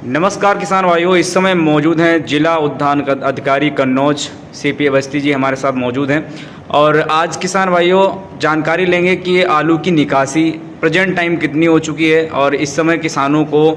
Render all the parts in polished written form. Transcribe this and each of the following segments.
नमस्कार किसान भाइयों, इस समय मौजूद हैं जिला उद्यान अधिकारी कन्नौज CP अवस्थी जी हमारे साथ मौजूद हैं। और आज किसान भाइयों जानकारी लेंगे कि ये आलू की निकासी प्रेजेंट टाइम कितनी हो चुकी है और इस समय किसानों को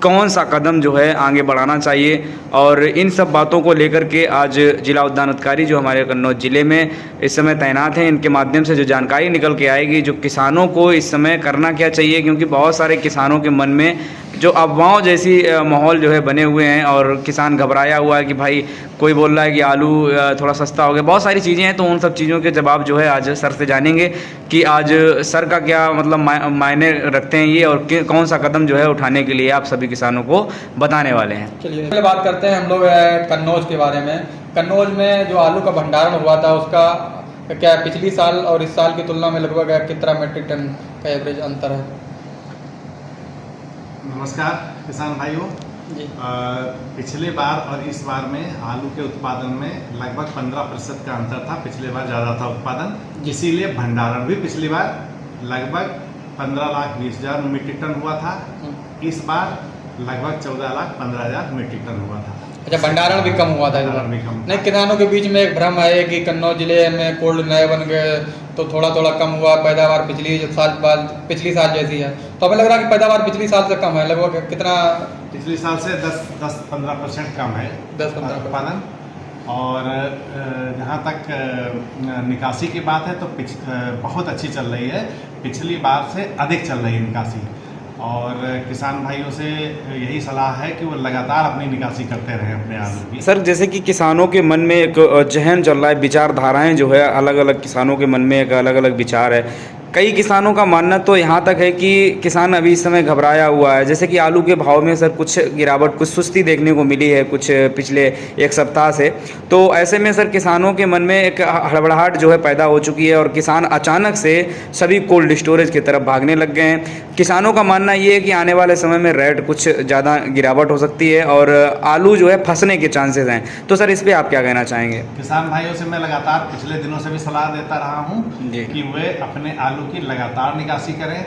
कौन सा कदम जो है आगे बढ़ाना चाहिए। और इन सब बातों को लेकर के आज जिला उद्यान अधिकारी जो हमारे कन्नौज ज़िले में इस समय तैनात हैं, इनके माध्यम से जो जानकारी निकल के आएगी जो किसानों को इस समय करना क्या चाहिए, क्योंकि बहुत सारे किसानों के मन में जो अफवाहों जैसी माहौल जो है बने हुए हैं और किसान घबराया हुआ है कि भाई कोई बोल रहा है कि आलू थोड़ा सस्ता हो गया, बहुत सारी चीज़ें हैं। तो उन सब चीज़ों के जवाब जो है आज सर से जानेंगे कि आज सर का क्या मतलब मायने रखते हैं ये और कौन सा कदम जो है उठाने के लिए आप सभी किसानों को बताने वाले हैं। चलिए पहले बात करते हैं हम लोग कन्नौज के बारे में। कन्नौज में जो आलू का भंडारण हुआ था उसका क्या पिछली साल और इस साल की तुलना में लगभग कितना मीट्रिक टन का एवरेज अंतर है? नमस्कार किसान भाइयों जी। पिछले बार और इस बार में आलू के उत्पादन में लगभग 15% का अंतर था। पिछले बार ज़्यादा था उत्पादन, इसीलिए भंडारण भी पिछली बार लगभग 15,20,000 मीट्रिक टन हुआ था। इस बार लगभग 14,15,000 मीट्रिक टन हुआ था। अच्छा, भंडारण भी कम हुआ था। नहीं, किसानों के बीच में एक भ्रम है कि कन्नौज जिले में कोल्ड नए बन गए तो थोड़ा थोड़ा कम हुआ, पैदावार पिछली साल जैसी है। तो हमें लग रहा है कि पैदावार पिछली साल से कम है। लगभग कितना? पिछली साल से 10-15% कम है 10-15% उत्पादन। और जहाँ तक निकासी की बात है तो बहुत अच्छी चल रही है, पिछली बार से अधिक चल रही है निकासी। और किसान भाइयों से यही सलाह है कि वो लगातार अपनी निकासी करते रहें अपने आलू की। सर, जैसे कि किसानों के मन में एक जहन चल रहा है, विचारधाराएं जो है अलग अलग किसानों के मन में एक अलग अलग विचार है। कई किसानों का मानना तो यहाँ तक है कि किसान अभी इस समय घबराया हुआ है। जैसे कि आलू के भाव में सर कुछ गिरावट, कुछ सुस्ती देखने को मिली है कुछ पिछले एक सप्ताह से। तो ऐसे में सर किसानों के मन में एक हड़बड़ाहट जो है पैदा हो चुकी है और किसान अचानक से सभी कोल्ड स्टोरेज की तरफ भागने लग गए हैं। किसानों का मानना ये है कि आने वाले समय में रेट कुछ ज़्यादा गिरावट हो सकती है और आलू जो है फंसने के चांसेस हैं। तो सर इस पर आप क्या कहना चाहेंगे? किसान भाइयों से मैं लगातार पिछले दिनों से भी सलाह देता रहा हूँ कि वे अपने आलू की लगातार निकासी करें,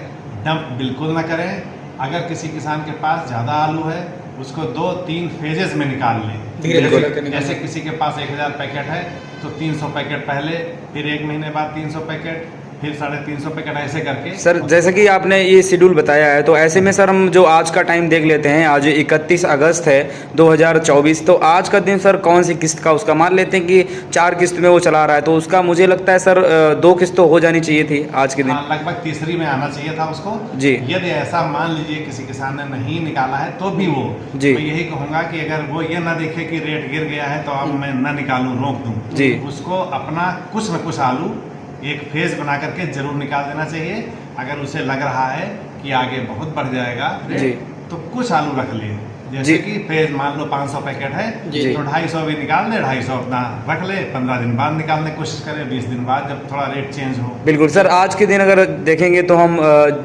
डंप बिल्कुल ना करें। अगर किसी किसान के पास ज़्यादा आलू है उसको 2-3 फेजेस में निकाल लें। जैसे किसी के पास 1000 पैकेट है तो 300 पैकेट पहले, फिर 1 महीने बाद 300 पैकेट, फिर 350 पैकेट, ऐसे करके। सर जैसे कि आपने ये शेड्यूल बताया है तो ऐसे में सर हम जो आज का टाइम देख लेते हैं, आज 31 अगस्त है 2024। तो आज का दिन सर कौन सी किस्त का उसका मान लेते हैं कि 4 किस्त में वो चला रहा है, तो उसका मुझे लगता है सर 2 किस्त तो हो जानी चाहिए थी आज के दिन। लगभग तीसरी में आना चाहिए था उसको जी। यदि ऐसा मान लीजिए किसी किसान ने नहीं निकाला है तो भी वो जी, मैं यही कहूँगा कि अगर वो ये ना देखे कि रेट गिर गया है तो अब मैं ना निकालूं, रोक दूं जी, उसको अपना कुछ न कुछ आलू एक फेज बना करके जरूर निकाल देना चाहिए। अगर उसे लग रहा है कि आगे बहुत बढ़ जाएगा जी, तो कुछ आलू रख ले। जैसे कि फेज मान लो 500 पैकेट है तो 250 भी निकाल ले, 250 अपना रख ले, 15 दिन बाद निकालने की कोशिश करें, 20 दिन बाद जब थोड़ा रेट चेंज हो। बिल्कुल सर, आज के दिन अगर देखेंगे तो हम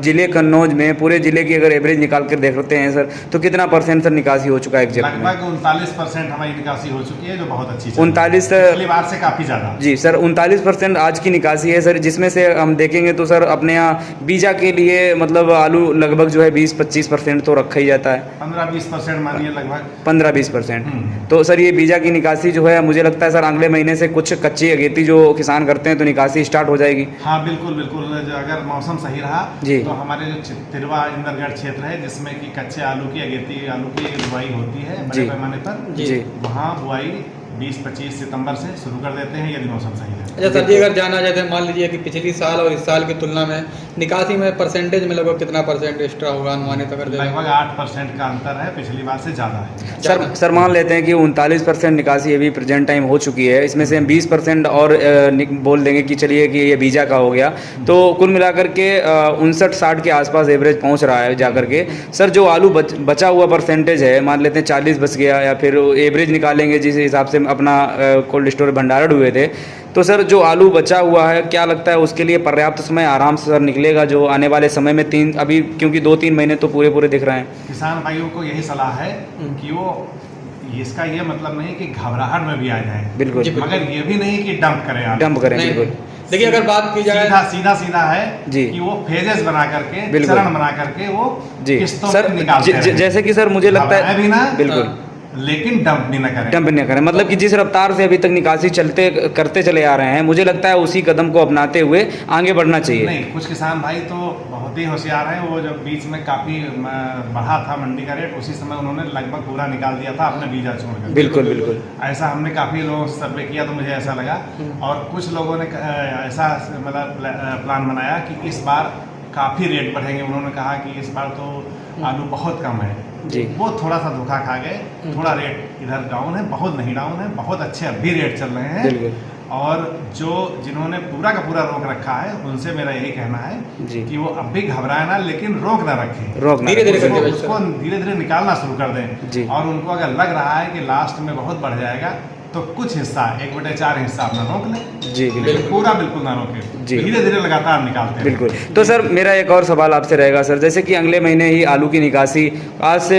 जिले कन्नौज में पूरे जिले की अगर एवरेज निकाल कर देखते हैं सर तो कितना % सर निकासी हो चुका है? लगभग 39% हमारी निकासी हो चुकी है, जो बहुत अच्छी 39 पिछली बार से काफ़ी ज़्यादा। जी सर, 39% आज की निकासी है सर, जिसमें से हम देखेंगे तो सर अपने यहाँ बीजा के लिए मतलब आलू लगभग जो है 20-25% तो रखा ही जाता है। 15-20% मानिए, लगभग 15-20%। तो सर ये बीजा की निकासी जो है मुझे लगता है सर अगले महीने से कुछ कच्ची अगेती जो किसान करते हैं तो निकासी स्टार्ट हो जाएगी। हाँ बिल्कुल बिल्कुल, अगर मौसम सही रहा जी, तो हमारे जो तिरवा इंदरगढ़ क्षेत्र है जिसमें कि कच्चे आलू की अगेती आलू की बुआई होती है बड़े पैमाने पर जी, वहाँ बुआई 20-25 सितंबर से शुरू कर देते हैं यदि मौसम सही है। अच्छा सर जी, अगर जाना जाए मान लीजिए कि पिछली साल और इस साल की तुलना में निकासी में परसेंटेज में लगभग कितना % एक्स्ट्रा होगा अनुमानित? अगर लगभग 8% का अंतर है, पिछली बार से ज़्यादा है। सर मान लेते हैं कि 39% निकासी अभी प्रेजेंट टाइम हो चुकी है, इसमें से हम 20% और बोल देंगे कि चलिए कि ये बीजा का हो गया, तो कुल मिलाकर के 59-60 के आसपास एवरेज पहुँच रहा है जाकर के। सर जो आलू बचा हुआ % है, मान लेते हैं 40 बच गया या फिर एवरेज निकालेंगे जिस हिसाब से अपना कोल्ड स्टोर भंडारण हुए थे, तो सर जो आलू बचा हुआ है क्या लगता है उसके लिए पर्याप्त समय आराम से सर निकलेगा जो आने वाले समय में अभी क्योंकि 2-3 महीने तो पूरे दिख रहे हैं? किसान भाइयों को यही सलाह है कि वो इसका ये मतलब नहीं कि घबराहट में भी आ जाए, बिल्कुल, मगर ये भी नहीं कि डंप करें। बिल्कुल देखिए अगर बात की जाए सीधा है जी कि वो फेजेस बना करके, बिल्कुल। चरण बना करके वो जी किस्तों सर, में निकालते रहे। जैसे कि सर मुझे लगता है भी ना, बिल्कुल लेकिन डंप भी ना करें। डंप नहीं करें, मतलब कि जिस रफ्तार से अभी तक निकासी करते चले आ रहे हैं, मुझे लगता है उसी कदम को अपनाते हुए आगे बढ़ना चाहिए। नहीं, कुछ किसान भाई तो बहुत ही होशियार हैं। वो जब बीच में काफ़ी बढ़ा था मंडी का रेट, उसी समय उन्होंने लगभग पूरा निकाल दिया था अपने बीजा छोड़कर। बिल्कुल बिल्कुल ऐसा हमने काफ़ी लोगों से सर्वे किया तो मुझे ऐसा लगा। और कुछ लोगों ने ऐसा मतलब प्लान बनाया कि इस बार काफ़ी रेट बढ़ेंगे। उन्होंने कहा कि इस बार तो आलू बहुत कम है जी। वो थोड़ा सा धोखा खा गए। थोड़ा रेट इधर डाउन है, बहुत नहीं डाउन है, बहुत अच्छे अभी रेट चल रहे हैं। बिल्कुल। और जिन्होंने पूरा का पूरा रोक रखा है उनसे मेरा यही कहना है जी कि वो अब भी घबराए ना, लेकिन रोक ना रखें, धीरे-धीरे करके उसको धीरे-धीरे निकालना शुरू कर दें। जी। और उनको अगर लग रहा है कि लास्ट में बहुत बढ़ जाएगा तो कुछ हिस्सा 1/4 हिस्सा अपना रोक लें। जी बिल्कुल पूरा बिल्कुल ना रोकें, जी। धीरे-धीरे लगातार निकालते हैं। बिल्कुल। तो सर मेरा एक और सवाल आपसे रहेगा सर, जैसे कि अगले महीने ही आलू की निकासी, आज से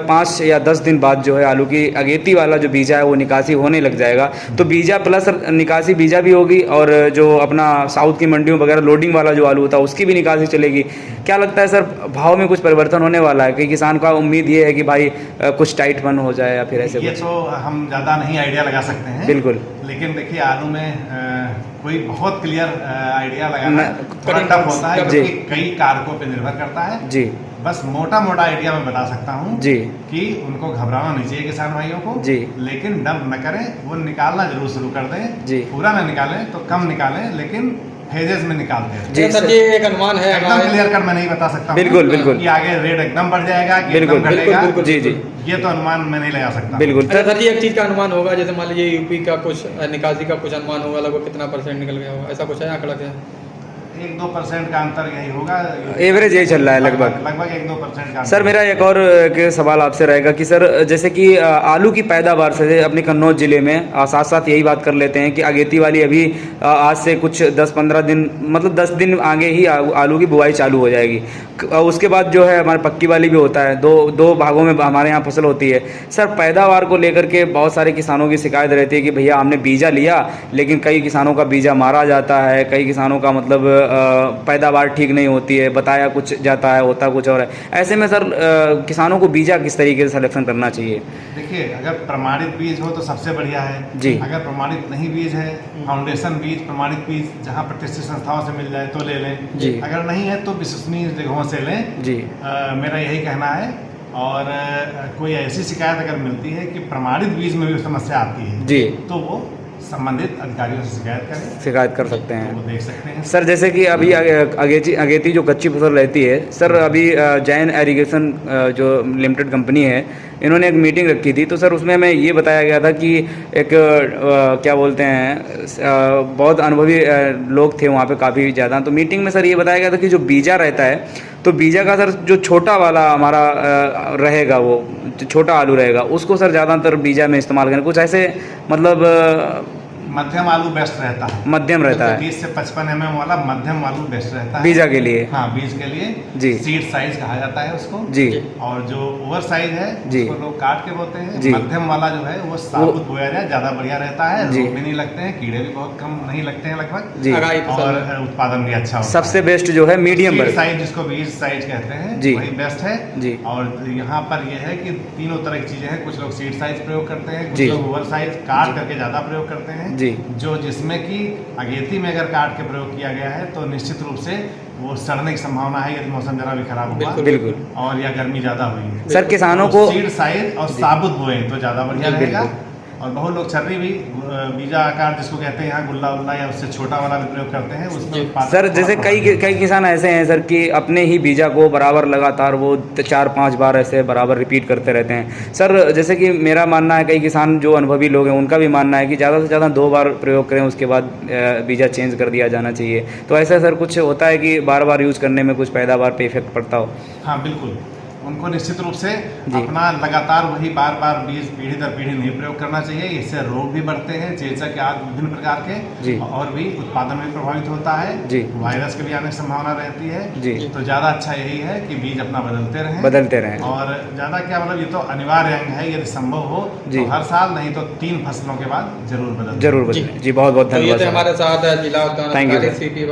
5 या 10 दिन बाद जो है आलू की अगेती वाला जो बीजा है वो निकासी होने लग जाएगा। तो बीजा प्लस निकासी बीजा भी होगी, और जो अपना साउथ की मंडियों वगैरह लोडिंग वाला जो आलू होता है उसकी भी निकासी चलेगी। क्या लगता है सर, भाव में कुछ परिवर्तन होने वाला है कि किसान का उम्मीद ये है कि भाई कुछ टाइट मन हो जाए या फिर ऐसे ये कुछ? तो हम ज़्यादा नहीं आइडिया लगा सकते हैं। बिल्कुल। लेकिन देखिए आलू में कोई बहुत क्लियर आइडिया लगाना थोड़ा टफ होता है, जी। क्योंकि कई कारकों पे निर्भर करता है। जी बस मोटा आइडिया मैं बता सकता हूँ जी कि उनको घबराना नहीं चाहिए किसान भाइयों को जी। लेकिन डंप न करें, वो निकालना जरूर शुरू कर दें। जी। पूरा ना निकालें तो कम निकालें, लेकिन फेजेस में निकालते हैं। जी सर, ये एक अनुमान है एकदम हमारे। क्लियर कट मैं नहीं बता सकता हूँ बिल्कुल बिल्कुल कि आगे रेट एकदम बढ़ जाएगा कि बिल्कुल एकदम घटेगा। बिल्कुल, जी जी ये तो अनुमान मैं नहीं लगा सकता। बिल्कुल। अच्छा सर जी, एक चीज़ का अनुमान होगा, जैसे मान लीजिए यूपी का कुछ निकासी का कुछ अनुमान होगा, लगभग कितना % निकल गया होगा, ऐसा कुछ है आंकड़ा क्या? 1-2% का अंतर यही होगा। एवरेज यही चल रहा है लगभग 1-2% का सर। मेरा एक और सवाल आपसे रहेगा कि सर जैसे कि आलू की पैदावार से अपने कन्नौज ज़िले में साथ साथ यही बात कर लेते हैं कि अगेती वाली अभी आज से कुछ 10-15 दिन, मतलब 10 दिन आगे ही आलू की बुआई चालू हो जाएगी। उसके बाद जो है हमारे पक्की वाली भी होता है, दो भागों में हमारे यहाँ फसल होती है। सर पैदावार को लेकर के बहुत सारे किसानों की शिकायत रहती है कि भैया हमने बीजा लिया, लेकिन कई किसानों का बीजा मारा जाता है, कई किसानों का मतलब पैदावार ठीक नहीं होती है, बताया कुछ जाता है, होता कुछ और है। ऐसे में सर किसानों को बीजा किस तरीके से सिलेक्शन करना चाहिए? देखिए, अगर प्रमाणित बीज हो तो सबसे बढ़िया है जी। अगर प्रमाणित नहीं बीज है, फाउंडेशन बीज, प्रमाणित बीज जहाँ प्रतिष्ठित संस्थाओं से मिल जाए तो ले लें जी। अगर नहीं है तो विश्वसनीय जगहों से लें जी। मेरा यही कहना है। और कोई ऐसी शिकायत अगर मिलती है कि प्रमाणित बीज में भी समस्या आती है जी तो वो संबंधित अधिकारियों से शिकायत कर सकते हैं। तो वो देख सकते हैं। सर जैसे कि अभी अगेती जो कच्ची फसल रहती है सर, अभी जैन एरीगेशन जो लिमिटेड कंपनी है, इन्होंने एक मीटिंग रखी थी, तो सर उसमें हमें ये बताया गया था कि एक क्या बोलते हैं बहुत अनुभवी लोग थे वहाँ पे काफ़ी ज़्यादा। तो मीटिंग में सर ये बताया गया था कि जो बीजा रहता है, तो बीजा का सर जो छोटा वाला हमारा रहेगा, वो छोटा आलू रहेगा, उसको सर ज़्यादातर बीजा में इस्तेमाल करें। कुछ ऐसे मतलब मध्यम आलू बेस्ट रहता है, मध्यम रहता है, 30 से 55 mm वाला मध्यम आलू बेस्ट रहता है बीजा के लिए। हाँ, बीज के लिए जी। सीड साइज कहा जाता है उसको जी। और जो ओवर साइज है जी। उसको लोग काट के बोते हैं। जी। मध्यम वाला जो है वो साबुत बोया जाए, ज्यादा बढ़िया रहता है, जी। रोग भी नहीं लगते हैं, कीड़े भी बहुत कम नहीं लगते हैं लगभग जी। और उत्पादन भी अच्छा होता सबसे है। बेस्ट जो है मीडियम सीड साइज जिसको बीज साइज कहते हैं जी। वही बेस्ट है। जी। और यहाँ पर यह है कि तीनों तरह की चीजें हैं, कुछ लोग सीड साइज प्रयोग करते हैं, कुछ जी। लोग ओवर साइज काट करके ज्यादा प्रयोग करते हैं। जी। जो जिसमें कि अगेती में अगर काट के प्रयोग किया गया है तो निश्चित रूप से वो सड़ने की संभावना है यदि मौसम जरा भी खराब हुआ बिल्कुल और या गर्मी ज्यादा हुई है। सर किसानों को सीड साइज और साबुत बोए तो ज्यादा बढ़िया रहेगा। बिल्कुल। और बहुत लोग छर्री भी बीजा आकार जिसको कहते हैं यहाँ गुल्ला उल्ला या उससे छोटा वाला भी प्रयोग करते हैं उसमें उत्पादन सर जैसे थोड़ा कई किसान ऐसे हैं सर कि अपने ही बीजा को बराबर लगातार वो 4-5 बार ऐसे बराबर रिपीट करते रहते हैं। सर जैसे कि मेरा मानना है, कई किसान जो अनुभवी लोग हैं उनका भी मानना है कि ज़्यादा से ज़्यादा 2 बार प्रयोग करें, उसके बाद बीजा चेंज कर दिया जाना चाहिए। तो ऐसा सर कुछ होता है कि बार बार यूज़ करने में कुछ पैदावार पे इफेक्ट पड़ता हो? हाँ बिल्कुल। उनको निश्चित रूप से जी। अपना लगातार वही बार बार बीज पीढ़ी दर पीढ़ी नहीं प्रयोग करना चाहिए। इससे रोग भी बढ़ते हैं, चेचक आदि विभिन्न प्रकार जी। के, और भी उत्पादन भी प्रभावित होता है, जी। वायरस के भी आने की संभावना रहती है। जी। तो ज़्यादा अच्छा यही है कि बीज अपना बदलते रहें और ज़्यादा क्या मतलब ये तो अनिवार्य अंग है, यदि संभव हो तो हर साल, नहीं तो 3 फसलों के बाद जरूर बदलें। जी, बहुत बहुत तो ये धन्यवाद थे सर। हमारे साथ जिला उद्यान Thank you, अधिकारी sir. CP